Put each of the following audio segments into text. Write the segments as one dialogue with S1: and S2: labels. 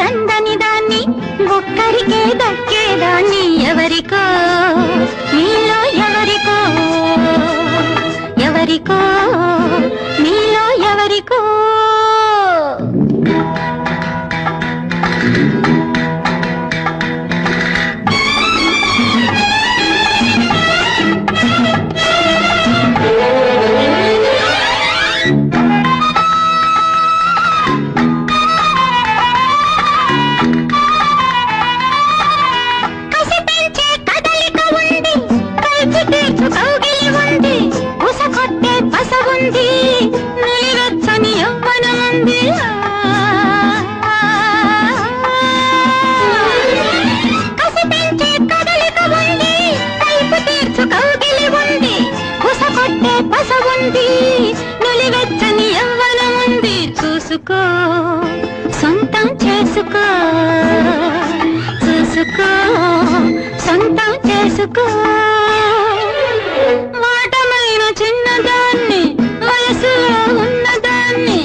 S1: అందని దాన్ని ఒక్కరికే దక్కేదాన్ని ఎవరికో మీలో ఎవరికో ఎవరికో మీలో ఎవరికో నిలివెచ్చని యవ్వనముంది కసి పెంచే కదలిక ఉంది కైపు తీర్చు కౌగిలి ఉంది కుసకొట్టే పస ఉంది నిలివెచ్చని యవ్వనముంది చూసుకో సొంతం చేసుకో చూసుకో సొంతం చేసుకో మాటమైన చిన్నదాన్ని వయసులో ఉన్నదాన్ని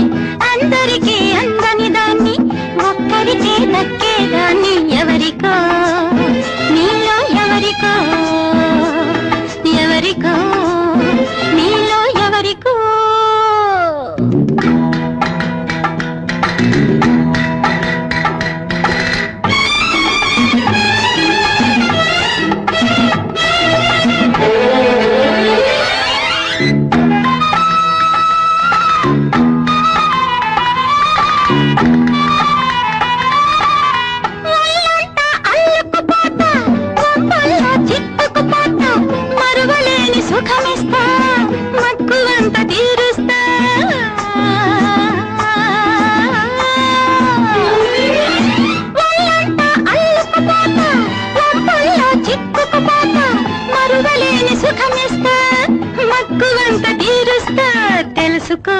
S1: అందరికీ అందని దాన్ని ఒక్కరికే దక్కేదాన్ని ఎవరికో నీలో ఎవరికో ఎవరికో నీలో ఎవరికో సుఖమిస్తా మక్కువంత తీరుస్తా వాళ్ళంతా అల్లుకుపోతా ఒప్పల్లో చిక్కుకుపోతా మరువలేని సుఖమిస్తా మక్కువంత తీరుస్తా తెలుసుకో